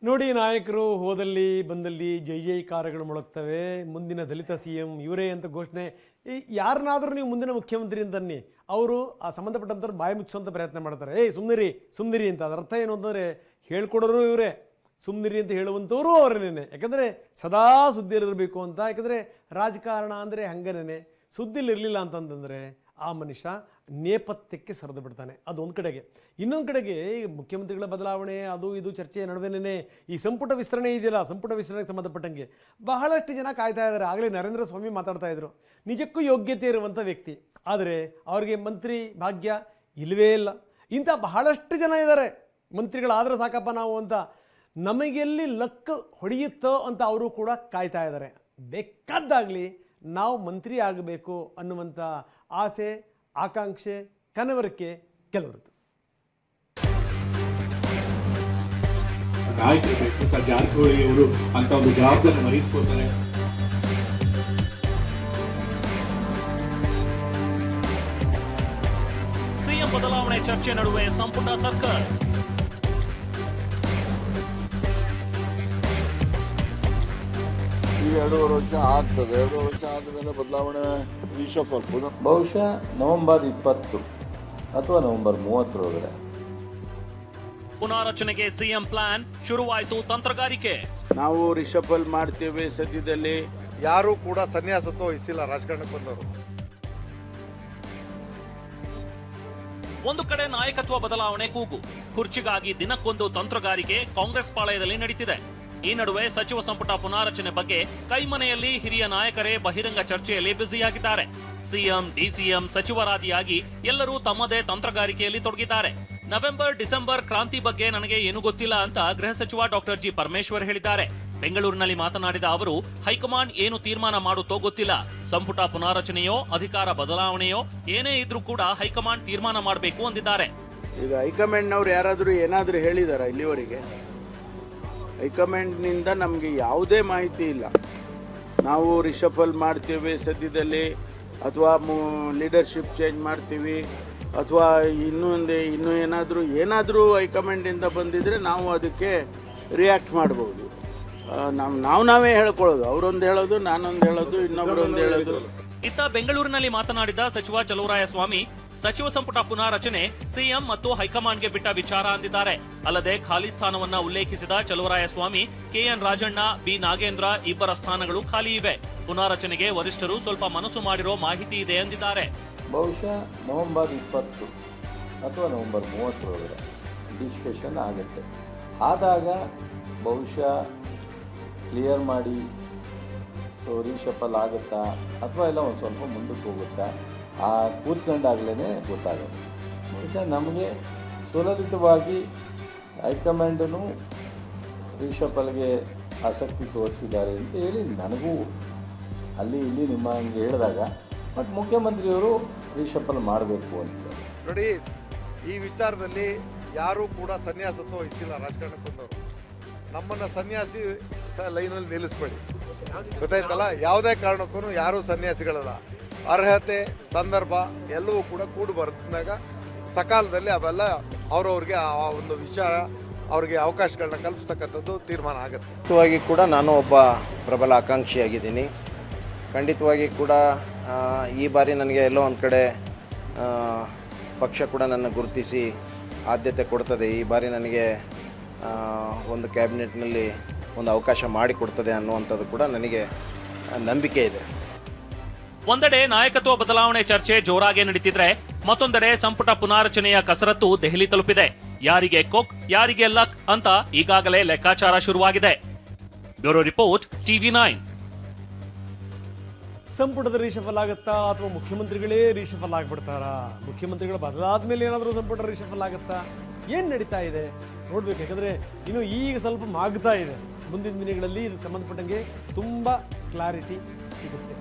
ನೋಡಿ, ನಾಯಕರು ಹೋದಲ್ಲಿ ಬಂದಲ್ಲಿ ಜೈ ಜೈಕಾರಗಳು ಮೊಳಗ್ತವೆ. ಮುಂದಿನ ದಲಿತ CM ಇವರೇ ಅಂತ ಘೋಷಣೆ. ಯಾರನ್ನಾದರೂ ನೀವು ಮುಂದಿನ ಮುಖ್ಯಮಂತ್ರಿ ಅಂತನ್ನಿ, ಅವರು ಆ ಸಂಬಂಧಪಟ್ಟಂಥವ್ರು ಬಾಯಿ ಮುಚ್ಚುವಂಥ ಪ್ರಯತ್ನ ಮಾಡ್ತಾರೆ. ಸುಮ್ಮನಿರಿ ಸುಮ್ಮನಿರಿ ಅಂತ. ಅದರ ಅರ್ಥ ಏನು ಅಂತಂದರೆ, ಹೇಳ್ಕೊಡೋರು ಇವರೇ, ಸುಮ್ಮನಿರಿ ಅಂತ ಹೇಳುವಂಥವರು ಅವರೇನೆ. ಯಾಕಂದರೆ ಸದಾ ಸುದ್ದಿಯಲ್ಲಿರಬೇಕು ಅಂತ. ಯಾಕಂದರೆ ರಾಜಕಾರಣ ಅಂದರೆ ಹಂಗನೇ, ಸುದ್ದಿಲಿರಲಿಲ್ಲ ಅಂತಂತಂದರೆ ಆ ಮನುಷ್ಯ ನೇಪಥ್ಯಕ್ಕೆ ಸರಿದು ಬಿಡ್ತಾನೆ. ಅದು ಒಂದು ಕಡೆಗೆ. ಇನ್ನೊಂದು ಕಡೆಗೆ ಮುಖ್ಯಮಂತ್ರಿಗಳ ಬದಲಾವಣೆ ಅದು ಇದು ಚರ್ಚೆಯ ನಡುವೆನೇ ಈ ಸಂಪುಟ ವಿಸ್ತರಣೆ ಇದೆಯಲ್ಲ, ಸಂಪುಟ ವಿಸ್ತರಣೆಗೆ ಸಂಬಂಧಪಟ್ಟಂಗೆ ಬಹಳಷ್ಟು ಜನ ಕಾಯ್ತಾ ಇದ್ದಾರೆ. ಆಗಲೇ ನರೇಂದ್ರ ಸ್ವಾಮಿ ಮಾತಾಡ್ತಾ ಇದ್ರು, ನಿಜಕ್ಕೂ ಯೋಗ್ಯತೆ ಇರುವಂಥ ವ್ಯಕ್ತಿ, ಆದರೆ ಅವರಿಗೆ ಮಂತ್ರಿ ಭಾಗ್ಯ ಇಲ್ಲವೇ ಇಲ್ಲ. ಇಂಥ ಬಹಳಷ್ಟು ಜನ ಇದ್ದಾರೆ, ಮಂತ್ರಿಗಳಾದರೆ ಸಾಕಪ್ಪ ನಾವು ಅಂತ. ನಮಗೆಲ್ಲಿ ಲಕ್ ಹೊಡೆಯುತ್ತೋ ಅಂತ ಅವರು ಕೂಡ ಕಾಯ್ತಾ ಇದ್ದಾರೆ. ಬೇಕಾದ್ದಾಗಲಿ ನಾವು ಮಂತ್ರಿ ಆಗಬೇಕು ಅನ್ನುವಂಥ ಆಸೆ, ಆಕಾಂಕ್ಷೆ, ಕನವರಿಕೆ ಕೆಲವರದ್ದು. ನಾಯಕರು ಸರ್ ಜಾರಕಿಹೊಳಿ ಅವರು ಅಂತ ಒಂದು ಜವಾಬ್ದಾರಿ ವಹಿಸ್ಕೊಳ್ತಾರೆ. ಸಿಎಂ ಬದಲಾವಣೆ ಚರ್ಚೆ ನಡುವೆ ಸಂಪುಟ ಸರ್ಕಸ್. ಈ 2.5 ವರ್ಷ ಆಗ್ತದೆ. 2 ವರ್ಷ ಆದಮೇಲೆ ಬದಲಾವಣೆ ರೀಶಫಲ್ ಬಹುಶಃ ನವೆಂಬರ್ 20 ಅಥವಾ ನವೆಂಬರ್ 30 ಪುನಾರಚನೆಗೆ ಸಿಎಂ ಪ್ಲಾನ್ ಶುರುವಾಯಿತು. ತಂತ್ರಗಾರಿಕೆ. ನಾವು ರಿಶಫಲ್ ಮಾಡ್ತೇವೆ ಸದ್ಯದಲ್ಲಿ. ಯಾರು ಕೂಡ ಸನ್ಯಾಸತ್ವ ವಹಿಸಿಲ್ಲ ರಾಜಕಾರಣಕ್ಕೆ ಬಂದವರು. ಒಂದು ಕಡೆ ನಾಯಕತ್ವ ಬದಲಾವಣೆ ಕೂಗು, ಕುರ್ಚಿಗಾಗಿ ದಿನಕ್ಕೊಂದು ತಂತ್ರಗಾರಿಕೆ ಕಾಂಗ್ರೆಸ್ ಪಾಳಯದಲ್ಲಿ ನಡೀತಿದೆ. ಈ ನಡುವೆ ಸಚಿವ ಸಂಪುಟ ಪುನಾರಚನೆ ಬಗ್ಗೆ ಕೈಮನೆಯಲ್ಲಿ ಹಿರಿಯ ನಾಯಕರೇ ಬಹಿರಂಗ ಚರ್ಚೆಯಲ್ಲಿ ಬ್ಯುಸಿಯಾಗಿದ್ದಾರೆ. ಸಿಎಂ, ಡಿಸಿಎಂ, ಸಚಿವರಾದಿಯಾಗಿ ಎಲ್ಲರೂ ತಮ್ಮದೇ ತಂತ್ರಗಾರಿಕೆಯಲ್ಲಿ ತೊಡಗಿದ್ದಾರೆ. ನವೆಂಬರ್ ಡಿಸೆಂಬರ್ ಕ್ರಾಂತಿ ಬಗ್ಗೆ ನನಗೆ ಏನು ಗೊತ್ತಿಲ್ಲ ಅಂತ ಗೃಹ ಸಚಿವ ಡಾಕ್ಟರ್ ಜಿ ಪರಮೇಶ್ವರ್ ಹೇಳಿದ್ದಾರೆ. ಬೆಂಗಳೂರಿನಲ್ಲಿ ಮಾತನಾಡಿದ ಅವರು, ಹೈಕಮಾಂಡ್ ಏನು ತೀರ್ಮಾನ ಮಾಡುತ್ತೋ ಗೊತ್ತಿಲ್ಲ. ಸಂಪುಟ ಪುನಾರಚನೆಯೋ ಅಧಿಕಾರ ಬದಲಾವಣೆಯೋ ಏನೇ ಇದ್ರೂ ಕೂಡ ಹೈಕಮಾಂಡ್ ತೀರ್ಮಾನ ಮಾಡಬೇಕು ಅಂದಿದ್ದಾರೆ. ಈಗ ಹೈಕಮಾಂಡ್ನವ್ರು ಯಾರಾದರೂ ಏನಾದರೂ ಹೇಳಿದಾರ? ಇಲ್ಲಿವರೆಗೆ ಹೈಕಮಾಂಡ್ನಿಂದ ನಮಗೆ ಯಾವುದೇ ಮಾಹಿತಿ ಇಲ್ಲ. ನಾವು ರಿಶಫಲ್ ಮಾಡ್ತೇವೆ ಸದ್ಯದಲ್ಲಿ, ಅಥವಾ ಲೀಡರ್ಶಿಪ್ ಚೇಂಜ್ ಮಾಡ್ತೀವಿ, ಅಥವಾ ಇನ್ನೂ ಏನಾದರೂ ಹೈಕಮಾಂಡಿಂದ ಬಂದಿದ್ರೆ ನಾವು ಅದಕ್ಕೆ ರಿಯಾಕ್ಟ್ ಮಾಡ್ಬೋದು. ನಾವೇ ಹೇಳ್ಕೊಳ್ಳೋದು, ಅವರೊಂದು ಹೇಳೋದು, ನಾನೊಂದು ಹೇಳೋದು, ಇನ್ನೊಬ್ಬರೊಂದು ಹೇಳೋದು. ಇತ್ತ ಬೆಂಗಳೂರಿನಲ್ಲಿ ಮಾತನಾಡಿದ ಸಚಿವ ಚಲುವರಾಯಸ್ವಾಮಿ, ಸಚಿವ ಸಂಪುಟ ಪುನಾರಚನೆ ಸಿಎಂ ಮತ್ತು ಹೈಕಮಾಂಡ್ಗೆ ಬಿಟ್ಟ ವಿಚಾರ ಅಂದಿದ್ದಾರೆ. ಅಲ್ಲದೆ ಖಾಲಿ ಸ್ಥಾನವನ್ನ ಉಲ್ಲೇಖಿಸಿದ ಚಲುವರಾಯಸ್ವಾಮಿ, KN ರಾಜಣ್ಣ, B ನಾಗೇಂದ್ರ ಇಬ್ಬರ ಸ್ಥಾನಗಳು ಖಾಲಿ ಇವೆ. ಪುನಾರಚನೆಗೆ ವರಿಷ್ಠರು ಸ್ವಲ್ಪ ಮನಸ್ಸು ಮಾಡಿರೋ ಮಾಹಿತಿ ಇದೆ ಎಂದಿದ್ದಾರೆ. ಬಹುಶಃ ನವೆಂಬರ್ 20 ಅಥವಾ ನವೆಂಬರ್ 30 ಡಿಸ್ಕಷನ್ ಆಗುತ್ತೆ. ಆದಾಗ ಬಹುಶಃ ಕ್ಲಿಯರ್ ಮಾಡಿ ರೀಶಫಲ್ ಆಗುತ್ತಾ ಅಥವಾ ಎಲ್ಲ ಒಂದು ಸ್ವಲ್ಪ ಮುಂದಕ್ಕೆ ಹೋಗುತ್ತಾ, ಆ ಕೂತ್ಕೊಂಡಾಗಲೇ ಗೊತ್ತಾಗುತ್ತೆ. ಬಹುಶಃ ನಮಗೆ ಸುಲಲಿತವಾಗಿ ಹೈಕಮಾಂಡನು ರೀಶಫಲ್ಗೆ ಆಸಕ್ತಿ ತೋರಿಸಿದ್ದಾರೆ ಅಂತ ಹೇಳಿ ನನಗೂ ಅಲ್ಲಿ ಇಲ್ಲಿ ನಿಮ್ಮ ಹಂಗೆ ಹೇಳಿದಾಗ, ಮತ್ತು ಮುಖ್ಯಮಂತ್ರಿಯವರು ರೀಶಫಲ್ ಮಾಡಬೇಕು ಅಂತ ನೋಡಿ. ಈ ವಿಚಾರದಲ್ಲಿ ಯಾರೂ ಕೂಡ ಸನ್ಯಾಸತ್ವ ವಹಿಸಿಲ್ಲ ರಾಜಕಾರಣಕ್ಕೆ ಬಂದವರು. ನಮ್ಮನ್ನು ಸನ್ಯಾಸಿ ಲೈನಲ್ಲಿ ನಿಲ್ಲಿಸ್ಬೇಡಿ, ಗೊತ್ತಾಯ್ತಲ್ಲ. ಯಾವುದೇ ಕಾರಣಕ್ಕೂ ಯಾರೂ ಸನ್ಯಾಸಿಗಳಲ್ಲ. ಅರ್ಹತೆ, ಸಂದರ್ಭ ಎಲ್ಲವೂ ಕೂಡ ಕೂಡು ಬರ್ತಿದ್ದಾಗ ಸಕಾಲದಲ್ಲಿ ಅವೆಲ್ಲ ಅವ್ರವ್ರಿಗೆ ಆ ಒಂದು ವಿಚಾರ, ಅವ್ರಿಗೆ ಅವಕಾಶಗಳನ್ನ ಕಲ್ಪಿಸ್ತಕ್ಕಂಥದ್ದು ತೀರ್ಮಾನ ಆಗುತ್ತೆ. ಖಂಡಿತವಾಗಿ ಕೂಡ ನಾನು ಒಬ್ಬ ಪ್ರಬಲ ಆಕಾಂಕ್ಷಿಯಾಗಿದ್ದೀನಿ. ಖಂಡಿತವಾಗಿ ಕೂಡ ಈ ಬಾರಿ ನನಗೆ ಎಲ್ಲೋ ಒಂದು ಕಡೆ ಪಕ್ಷ ಕೂಡ ನನ್ನ ಗುರುತಿಸಿ ಆದ್ಯತೆ ಕೊಡ್ತದೆ. ಈ ಬಾರಿ ನನಗೆ ಒಂದು ಕ್ಯಾಬಿನೆಟ್ನಲ್ಲಿ ಒಂದು ಅವಕಾಶ ಮಾಡಿಕೊಡ್ತದೆ ಅನ್ನುವಂಥದ್ದು ಕೂಡ ನನಗೆ ನಂಬಿಕೆ ಇದೆ. ಒಂದೆಡೆ ನಾಯಕತ್ವ ಬದಲಾವಣೆ ಚರ್ಚೆ ಜೋರಾಗಿ ನಡೀತಿದ್ರೆ, ಮತ್ತೊಂದೆಡೆ ಸಂಪುಟ ಪುನಾರಚನೆಯ ಕಸರತ್ತು ದೆಹಲಿ ತಲುಪಿದೆ. ಯಾರಿಗೆ ಕೊಕ್, ಯಾರಿಗೆ ಲಕ್ ಅಂತ ಈಗಾಗಲೇ ಲೆಕ್ಕಾಚಾರ ಶುರುವಾಗಿದೆ. Bureau report, TV9. ಸಂಪುಟದ ರೀಶಫಲ್ ಆಗುತ್ತಾ ಅಥವಾ ಮುಖ್ಯಮಂತ್ರಿಗಳೇ ರೀಶಫಲ್ ಆಗಿಬಿಡ್ತಾರಾ? ಮುಖ್ಯಮಂತ್ರಿಗಳು ಬದಲಾದ ಮೇಲೆ ಏನಾದರೂ ಸಂಪುಟ ರೀಶಫಲ್ ಆಗುತ್ತಾ? ಏನು ನಡೀತಾ ಇದೆ ನೋಡ್ಬೇಕು. ಯಾಕಂದರೆ ಇನ್ನು ಈಗ ಸ್ವಲ್ಪ ಮಾಗ್ತಾ ಇದೆ. ಮುಂದಿನ ದಿನಗಳಲ್ಲಿ ಇದಕ್ಕೆ ಸಂಬಂಧಪಟ್ಟಂಗೆ ತುಂಬ ಕ್ಲಾರಿಟಿ ಸಿಗುತ್ತೆ.